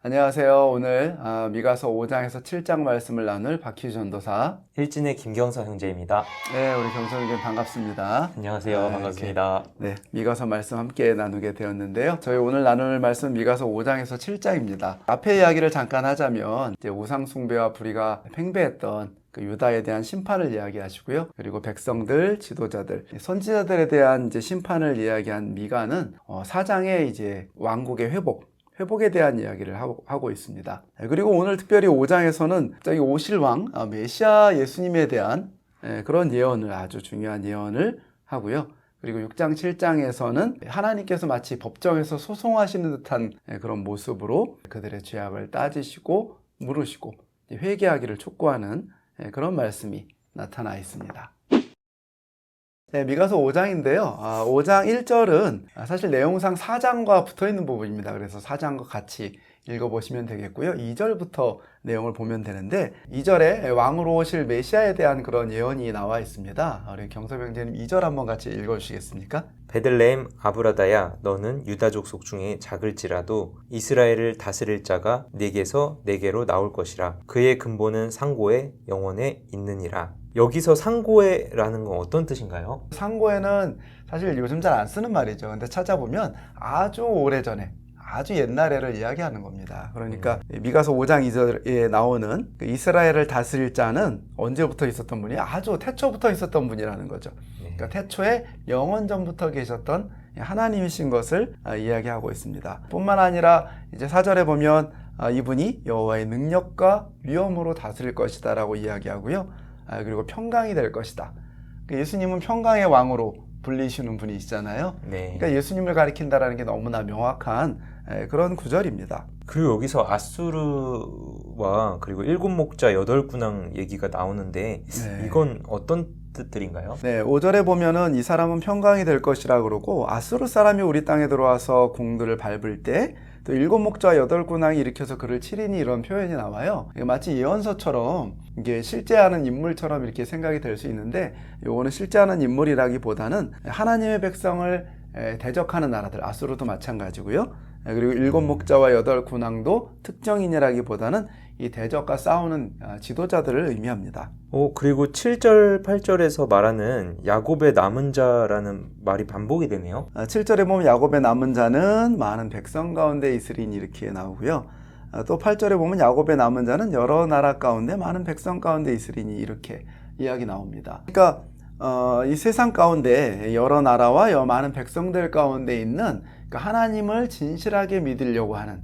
안녕하세요. 오늘 미가서 5장에서 7장 말씀을 나눌 박희주 전도사. 일진의 김경서 형제입니다. 네, 우리 경서 형님 반갑습니다. 안녕하세요. 반갑습니다. 네, 미가서 말씀 함께 나누게 되었는데요. 저희 오늘 나눌 말씀 미가서 5장에서 7장입니다. 앞에 이야기를 잠깐 하자면 이제 우상 숭배와 불의가 팽배했던 그 유다에 대한 심판을 이야기하시고요. 그리고 백성들, 지도자들, 선지자들에 대한 이제 심판을 이야기한 미가는 4장의 이제 왕국의 회복에 대한 이야기를 하고 있습니다. 그리고 오늘 특별히 5장에서는 갑자기 오실 왕, 메시아 예수님에 대한 그런 예언을, 아주 중요한 예언을 하고요. 그리고 6장, 7장에서는 하나님께서 마치 법정에서 소송하시는 듯한 그런 모습으로 그들의 죄악을 따지시고 물으시고 회개하기를 촉구하는 그런 말씀이 나타나 있습니다. 네, 미가서 5장인데요. 5장 1절은 사실 내용상 4장과 붙어 있는 부분입니다. 그래서 4장과 같이 읽어보시면 되겠고요. 2절부터 내용을 보면 되는데 2절에 왕으로 오실 메시아에 대한 그런 예언이 나와 있습니다. 우리 경섭 형제님 2절 한번 같이 읽어주시겠습니까? 베들레헴 아브라다야, 너는 유다 족속 중에 작을지라도 이스라엘을 다스릴 자가 네게서 네게로 나올 것이라. 그의 근본은 상고에 영원에 있느니라. 여기서 상고에라는 건 어떤 뜻인가요? 상고에는 사실 요즘 잘 안 쓰는 말이죠. 근데 찾아보면 아주 오래전에, 아주 옛날에를 이야기하는 겁니다. 그러니까 미가서 5장 2절에 나오는 그 이스라엘을 다스릴 자는 언제부터 있었던 분이 아주 태초부터 있었던 분이라는 거죠. 그러니까 태초에 영원전부터 계셨던 하나님이신 것을 이야기하고 있습니다. 뿐만 아니라 이제 4절에 보면 이분이 여호와의 능력과 위엄으로 다스릴 것이다 라고 이야기하고요. 그리고 평강이 될 것이다. 예수님은 평강의 왕으로 불리시는 분이시잖아요. 네. 그러니까 예수님을 가리킨다라는 게 너무나 명확한 그런 구절입니다. 그리고 여기서 아수르와 그리고 일곱 목자 여덟 군왕 얘기가 나오는데 이건 어떤 뜻들인가요? 네, 5절에 보면은 이 사람은 평강이 될 것이라 그러고 아수르 사람이 우리 땅에 들어와서 공들을 밟을 때 또 일곱 목자 여덟 군왕이 일으켜서 그를 치리니 이런 표현이 나와요. 마치 예언서처럼 이게 실제하는 인물처럼 이렇게 생각이 될 수 있는데 요거는 실제하는 인물이라기보다는 하나님의 백성을 대적하는 나라들, 아수르도 마찬가지고요. 그리고 일곱 목자와 여덟 군왕도 특정인이라기보다는 이 대적과 싸우는 지도자들을 의미합니다. 그리고 7절, 8절에서 말하는 야곱의 남은 자라는 말이 반복이 되네요. 7절에 보면 야곱의 남은 자는 많은 백성 가운데 있으리니 이렇게 나오고요. 또 8절에 보면 야곱의 남은 자는 여러 나라 가운데 많은 백성 가운데 있으리니 이렇게 이야기 나옵니다. 그러니까 이 세상 가운데 여러 나라와 많은 백성들 가운데 있는 그러니까 하나님을 진실하게 믿으려고 하는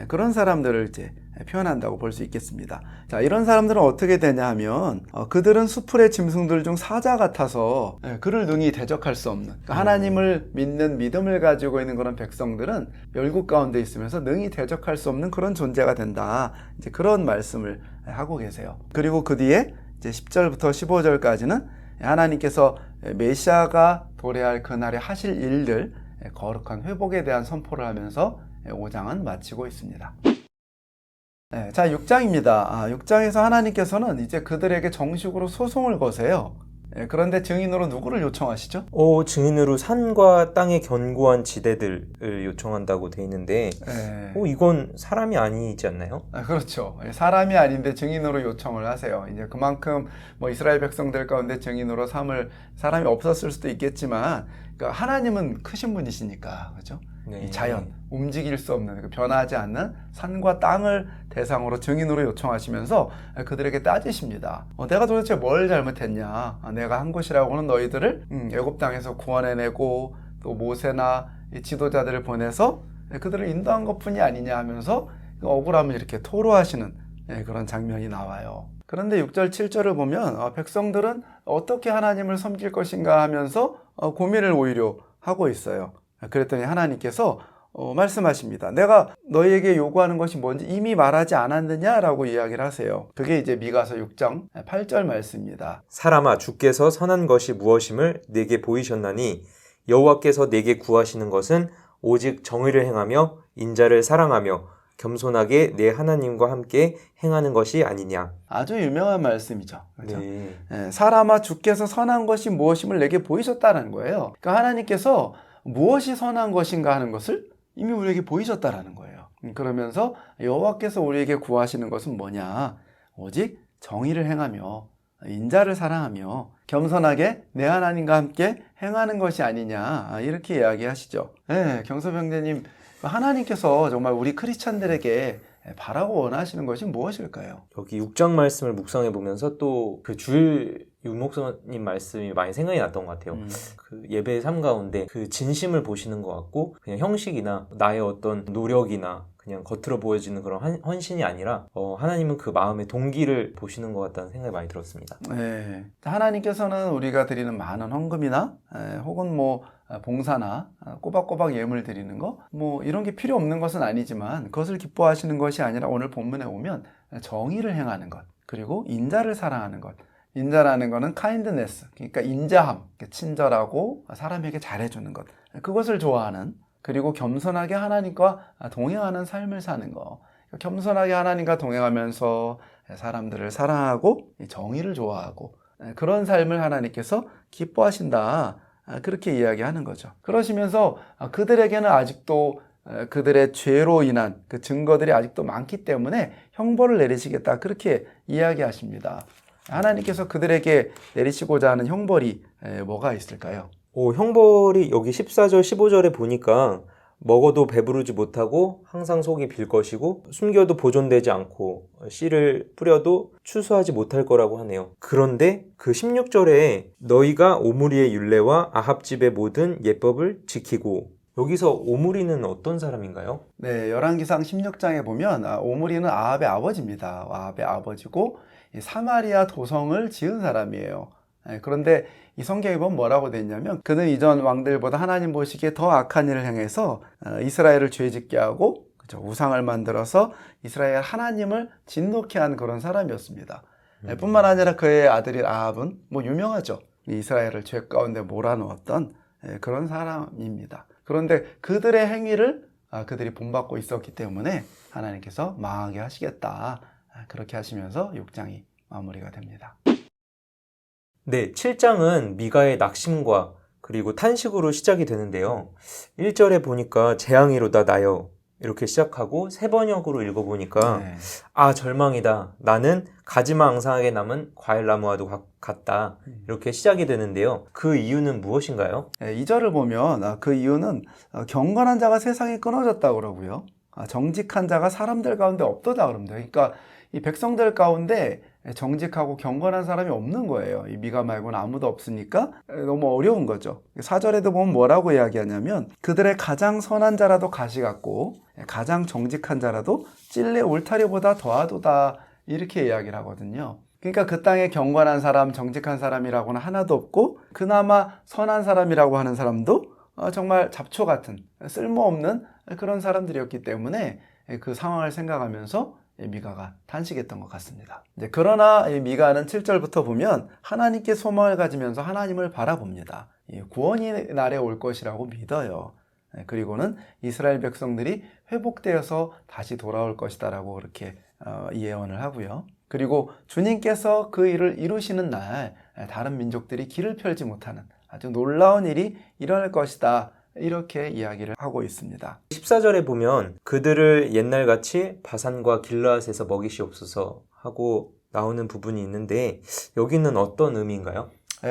그런 사람들을 이제 표현한다고 볼 수 있겠습니다. 자, 이런 사람들은 어떻게 되냐 하면 그들은 수풀의 짐승들 중 사자 같아서 그를 능히 대적할 수 없는 그러니까 하나님을 믿는 믿음을 가지고 있는 그런 백성들은 열국 가운데 있으면서 능히 대적할 수 없는 그런 존재가 된다. 이제 그런 말씀을 하고 계세요. 그리고 그 뒤에 이제 10절부터 15절까지는 하나님께서 메시아가 도래할 그날에 하실 일들 거룩한 회복에 대한 선포를 하면서 5장은 마치고 있습니다. 네, 자, 6장입니다. 6장에서 하나님께서는 이제 그들에게 정식으로 소송을 거세요. 그런데 증인으로 누구를 요청하시죠? 증인으로 산과 땅의 견고한 지대들을 요청한다고 돼 있는데 이건 사람이 아니지 않나요? 그렇죠. 사람이 아닌데 증인으로 요청을 하세요. 이제 그만큼 이스라엘 백성들 가운데 증인으로 삼을 사람이 없었을 수도 있겠지만 그러니까 하나님은 크신 분이시니까 그렇죠? 네. 이 자연, 움직일 수 없는 변하지 않는 산과 땅을 대상으로 증인으로 요청하시면서 그들에게 따지십니다. 내가 도대체 뭘 잘못했냐? 내가 한 것이라고는 너희들을 애굽 땅에서 구원해내고 또 모세나 지도자들을 보내서 그들을 인도한 것뿐이 아니냐 하면서 억울함을 이렇게 토로하시는 그런 장면이 나와요. 그런데 6절, 7절을 보면 백성들은 어떻게 하나님을 섬길 것인가 하면서 고민을 오히려 하고 있어요. 그랬더니 하나님께서 말씀하십니다. 내가 너희에게 요구하는 것이 뭔지 이미 말하지 않았느냐라고 이야기를 하세요. 그게 이제 미가서 6장 8절 말씀입니다. 사람아, 주께서 선한 것이 무엇임을 내게 보이셨나니 여호와께서 내게 구하시는 것은 오직 정의를 행하며 인자를 사랑하며 겸손하게 내 하나님과 함께 행하는 것이 아니냐. 아주 유명한 말씀이죠. 그렇죠? 네. 사람아, 주께서 선한 것이 무엇임을 내게 보이셨다는 거예요. 그러니까 하나님께서 무엇이 선한 것인가 하는 것을 이미 우리에게 보이셨다라는 거예요. 그러면서 여호와께서 우리에게 구하시는 것은 뭐냐? 오직 정의를 행하며 인자를 사랑하며 겸손하게 내 하나님과 함께 행하는 것이 아니냐, 이렇게 이야기하시죠. 네, 경섭 형제님, 하나님께서 정말 우리 크리스찬들에게 바라고 원하시는 것이 무엇일까요? 여기 6장 말씀을 묵상해 보면서 또 그 주일 유목사님 말씀이 많이 생각이 났던 것 같아요. 그 예배의 삶 가운데 그 진심을 보시는 것 같고, 그냥 형식이나 나의 어떤 노력이나 그냥 겉으로 보여지는 그런 헌신이 아니라 하나님은 그 마음의 동기를 보시는 것 같다는 생각이 많이 들었습니다. 네, 하나님께서는 우리가 드리는 많은 헌금이나 혹은 뭐 봉사나 꼬박꼬박 예물 드리는 거, 뭐 이런 게 필요 없는 것은 아니지만 그것을 기뻐하시는 것이 아니라 오늘 본문에 오면 정의를 행하는 것, 그리고 인자를 사랑하는 것. 인자라는 것은 kindness, 그러니까 인자함, 친절하고 사람에게 잘해주는 것, 그것을 좋아하는, 그리고 겸손하게 하나님과 동행하는 삶을 사는 거. 겸손하게 하나님과 동행하면서 사람들을 사랑하고 정의를 좋아하고 그런 삶을 하나님께서 기뻐하신다, 그렇게 이야기하는 거죠. 그러시면서 그들에게는 아직도 그들의 죄로 인한 그 증거들이 아직도 많기 때문에 형벌을 내리시겠다, 그렇게 이야기하십니다. 하나님께서 그들에게 내리시고자 하는 형벌이 뭐가 있을까요? 형벌이 여기 14절, 15절에 보니까 먹어도 배부르지 못하고 항상 속이 빌 것이고 숨겨도 보존되지 않고 씨를 뿌려도 추수하지 못할 거라고 하네요. 그런데 그 16절에 너희가 오므리의 율례와 아합집의 모든 예법을 지키고, 여기서 오므리는 어떤 사람인가요? 네, 열왕기상 16장에 보면 오므리는 아합의 아버지입니다. 아합의 아버지고 사마리아 도성을 지은 사람이에요. 그런데 이 성경에 보면 뭐라고 되어 있냐면, 그는 이전 왕들보다 하나님 보시기에 더 악한 일을 행해서 이스라엘을 죄짓게 하고 우상을 만들어서 이스라엘 하나님을 진노케 한 그런 사람이었습니다. 뿐만 아니라 그의 아들인 아합은 뭐 유명하죠. 이스라엘을 죄 가운데 몰아넣었던 그런 사람입니다. 그런데 그들의 행위를 그들이 본받고 있었기 때문에 하나님께서 망하게 하시겠다, 그렇게 하시면서 6장이 마무리가 됩니다. 네, 7장은 미가의 낙심과 그리고 탄식으로 시작이 되는데요. 1절에 보니까 재앙이로다 나여 이렇게 시작하고 세 번역으로 읽어보니까 절망이다, 나는 가지마 앙상하게 남은 과일나무와도 같다, 이렇게 시작이 되는데요. 그 이유는 무엇인가요? 2절을 보면 그 이유는 경건한 자가 세상에 끊어졌다고 그러고요, 정직한 자가 사람들 가운데 없도다 그럽니다. 그러니까 이 백성들 가운데 정직하고 경건한 사람이 없는 거예요. 이 미가 말고는 아무도 없으니까 너무 어려운 거죠. 4절에도 보면 뭐라고 이야기하냐면, 그들의 가장 선한 자라도 가시 같고 가장 정직한 자라도 찔레 울타리보다 더하도다, 이렇게 이야기를 하거든요. 그러니까 그 땅에 경건한 사람, 정직한 사람이라고는 하나도 없고, 그나마 선한 사람이라고 하는 사람도 정말 잡초 같은 쓸모없는 그런 사람들이었기 때문에 그 상황을 생각하면서 미가가 탄식했던 것 같습니다. 그러나 미가는 7절부터 보면 하나님께 소망을 가지면서 하나님을 바라봅니다. 구원이 날에 올 것이라고 믿어요. 그리고는 이스라엘 백성들이 회복되어서 다시 돌아올 것이다라고 그렇게 예언을 하고요. 그리고 주님께서 그 일을 이루시는 날 다른 민족들이 길을 펼지 못하는 아주 놀라운 일이 일어날 것이다, 이렇게 이야기를 하고 있습니다. 14절에 보면 그들을 옛날같이 바산과 길르앗에서 먹이시옵소서 하고 나오는 부분이 있는데, 여기는 어떤 의미인가요?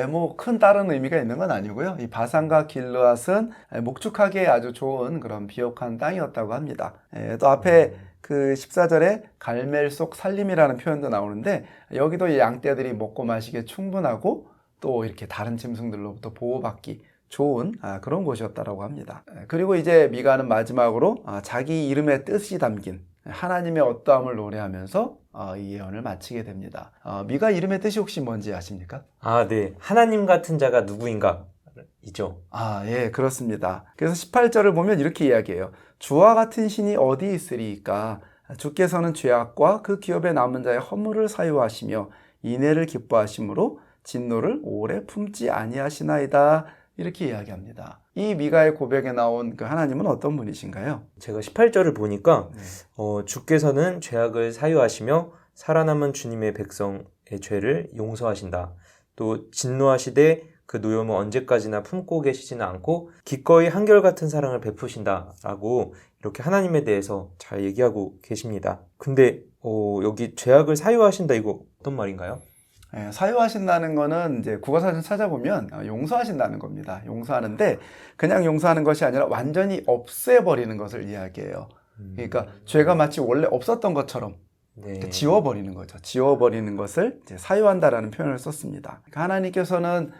뭐 큰 다른 의미가 있는 건 아니고요. 이 바산과 길르앗은 목축하기에 아주 좋은 그런 비옥한 땅이었다고 합니다. 또 앞에 그 14절에 갈멜 속 살림이라는 표현도 나오는데, 여기도 이 양떼들이 먹고 마시기에 충분하고 또 이렇게 다른 짐승들로부터 보호받기 좋은 그런 곳이었다고 합니다. 그리고 이제 미가는 마지막으로 자기 이름의 뜻이 담긴 하나님의 어떠함을 노래하면서 이 예언을 마치게 됩니다. 미가 이름의 뜻이 혹시 뭔지 아십니까? 네. 하나님 같은 자가 누구인가? 이죠. 예, 그렇습니다. 그래서 18절을 보면 이렇게 이야기해요. 주와 같은 신이 어디 있으리이까? 주께서는 죄악과 그 기업에 남은 자의 허물을 사유하시며 인애를 기뻐하심으로 진노를 오래 품지 아니하시나이다, 이렇게 이야기합니다. 이 미가의 고백에 나온 그 하나님은 어떤 분이신가요? 제가 18절을 보니까 주께서는 죄악을 사유하시며 살아남은 주님의 백성의 죄를 용서하신다. 또 진노하시되 그 노여움은 언제까지나 품고 계시지는 않고 기꺼이 한결같은 사랑을 베푸신다라고 이렇게 하나님에 대해서 잘 얘기하고 계십니다. 근데 여기 죄악을 사유하신다 이거 어떤 말인가요? 예, 사유하신다는 거는 이제 국어사전 찾아보면 용서하신다는 겁니다. 용서하는데 그냥 용서하는 것이 아니라 완전히 없애버리는 것을 이야기해요. 그러니까 죄가 마치 원래 없었던 것처럼 네. 지워버리는 거죠. 지워버리는 것을 이제 사유한다라는 표현을 썼습니다. 그러니까 하나님께서는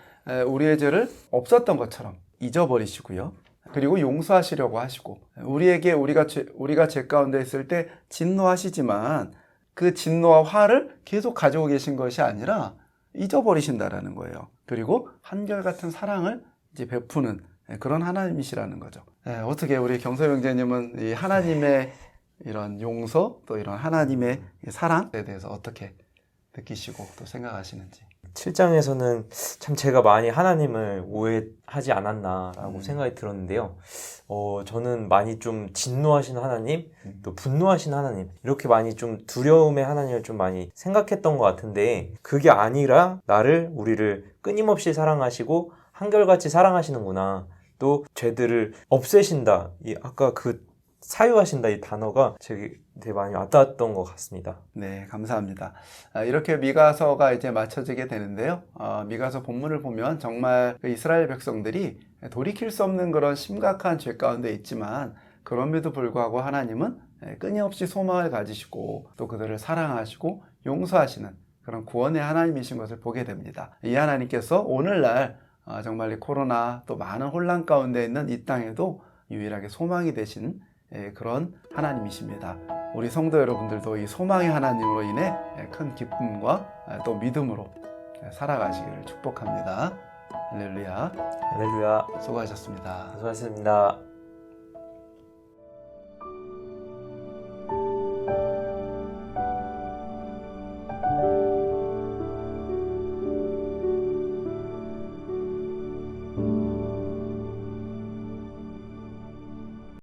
우리의 죄를 없었던 것처럼 잊어버리시고요. 그리고 용서하시려고 하시고 우리에게 우리가 죄 가운데 있을 때 진노하시지만 그 진노와 화를 계속 가지고 계신 것이 아니라 잊어버리신다라는 거예요. 그리고 한결같은 사랑을 이제 베푸는 그런 하나님이시라는 거죠. 어떻게 우리 경서 형제님은 이 하나님의 이런 용서 또 이런 하나님의 사랑에 대해서 어떻게 느끼시고 또 생각하시는지. 7장에서는 참 제가 많이 하나님을 오해하지 않았나라고 생각이 들었는데요. 저는 많이 좀 진노하신 하나님, 또 분노하신 하나님, 이렇게 많이 좀 두려움의 하나님을 좀 많이 생각했던 것 같은데 그게 아니라 우리를 끊임없이 사랑하시고 한결같이 사랑하시는구나. 또 죄들을 없애신다. 아까 그 사유하신다 이 단어가 되게 많이 와닿았던 것 같습니다. 네, 감사합니다. 이렇게 미가서가 이제 맞춰지게 되는데요. 미가서 본문을 보면 정말 그 이스라엘 백성들이 돌이킬 수 없는 그런 심각한 죄 가운데 있지만 그럼에도 불구하고 하나님은 끊임없이 소망을 가지시고 또 그들을 사랑하시고 용서하시는 그런 구원의 하나님이신 것을 보게 됩니다. 이 하나님께서 오늘날 정말 이 코로나 또 많은 혼란 가운데 있는 이 땅에도 유일하게 소망이 되신 그런 하나님이십니다. 우리 성도 여러분들도 이 소망의 하나님으로 인해 큰 기쁨과 또 믿음으로 살아가시기를 축복합니다. 할렐루야. 할렐루야. 수고하셨습니다. 수고하셨습니다.